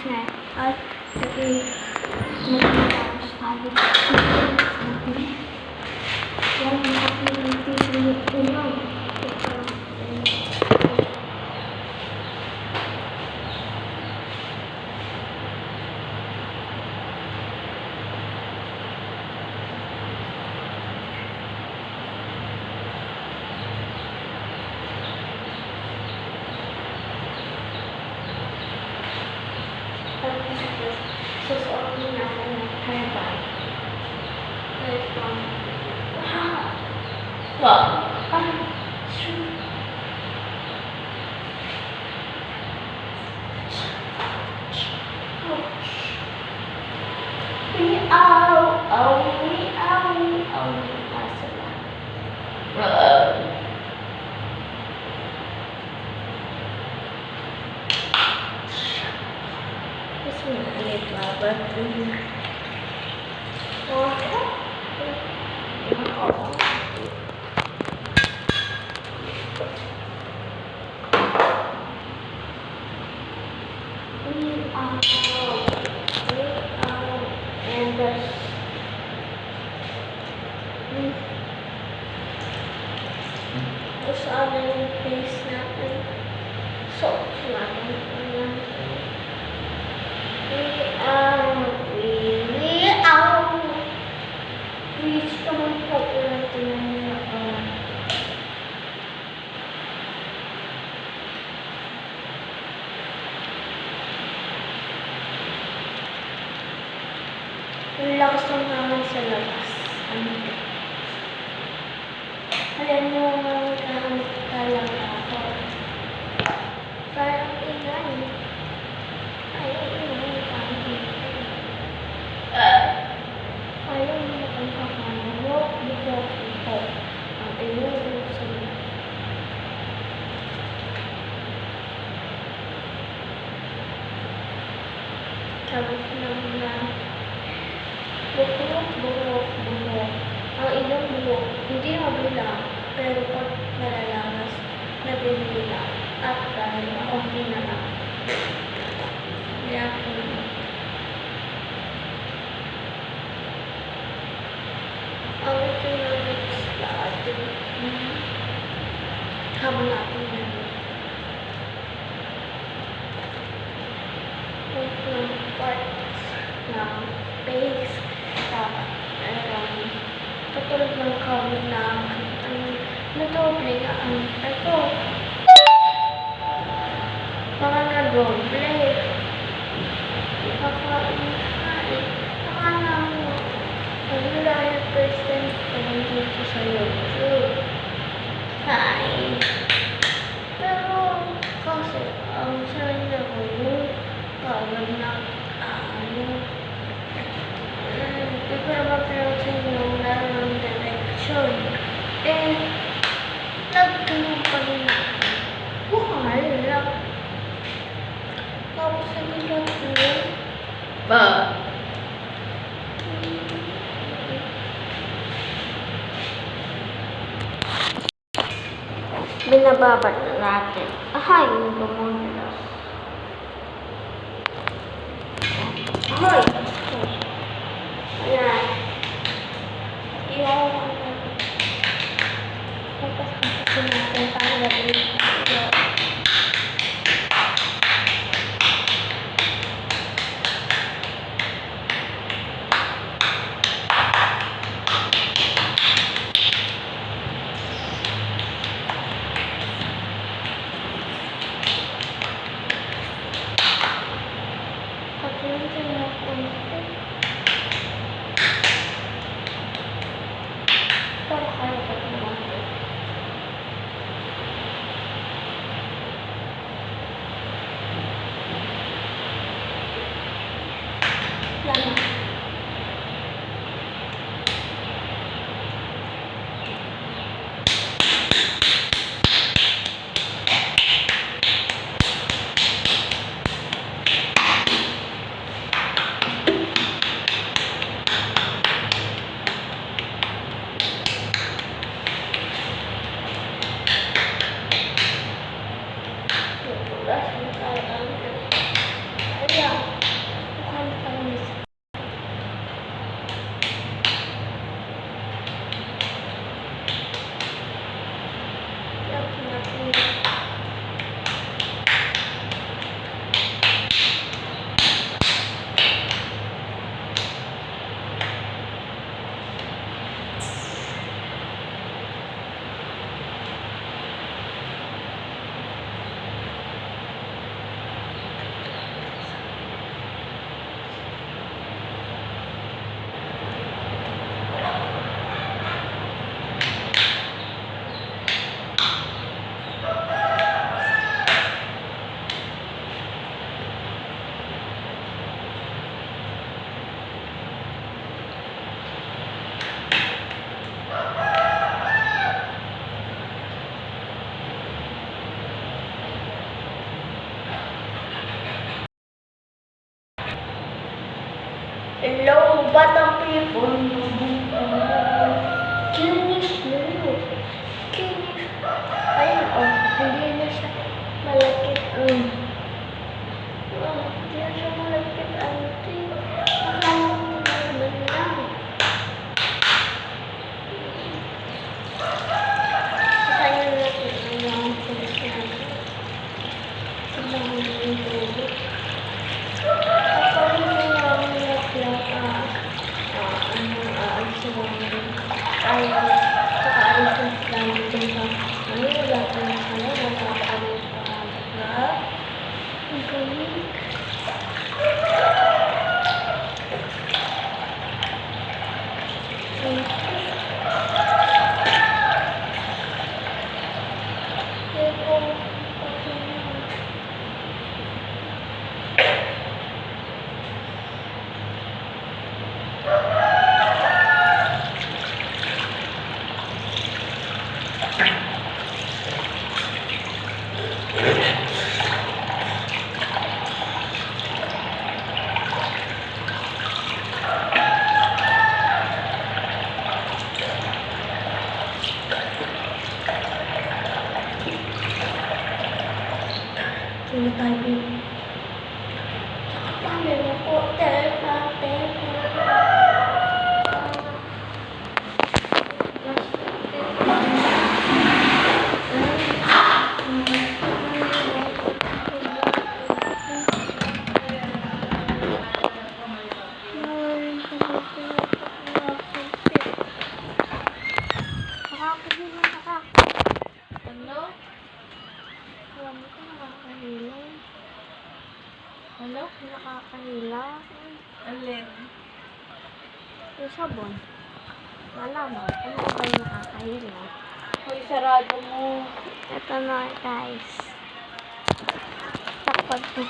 snack at mag-tapos tayo. Yan, makapilitin yung umaw. Susuotin natin ng hairband. Wow! Gusto natin yung face natin. So, natin. Reach naman po natin yung lakas ng naman sa labas. Alam mo, talaga ako. Parang ingay. Ayaw mo magpapanawa. Bukok ito. Ang inuulog sa mga. Tapos naman bukok. Ang ilang bukok, hindi mabilang, pero pag malalamas, nabibilang at dahil okay na lang. Kaya po, ang ito na next na atin, habang natin na ito part ng face, katulad ng kawin na nadoble na ito. Mga nadoble. Akala mo, wala yung person dito sa YouTube. Hi! Pero, kasi, ang sabi na ko yung kawin na hindi ko naman pinansin yung meron direction. Nagtanong pa rin ako. Buhay lang. Tapos sabi ko ba? Binababad na natin. Ahay, yung bumulas. Ahay! Ayan. Yung pagkakasama natin para gawin ito. Katulad sa mga Kaya, mukhang nakalinis. Hello, batang people. Kinis na yun. Kinis. Ayun, oh. Hindi na siya malakit. Hindi na siya malakit. Akala mo naman lang. Kaya natin ang pulis natin. Sabang yung tubo. Ay, kakaalis na lang dyan sa ano, wala ka na pala, nakakaalis pa agad. Ang galing. Sino tayo yun? Paano na po? Hello? Nakakahila. Alin? Yung sabon. Malaman. Ano ba yung nakakahila? Hoy, sarado mo. Ito na guys. Takpan ko.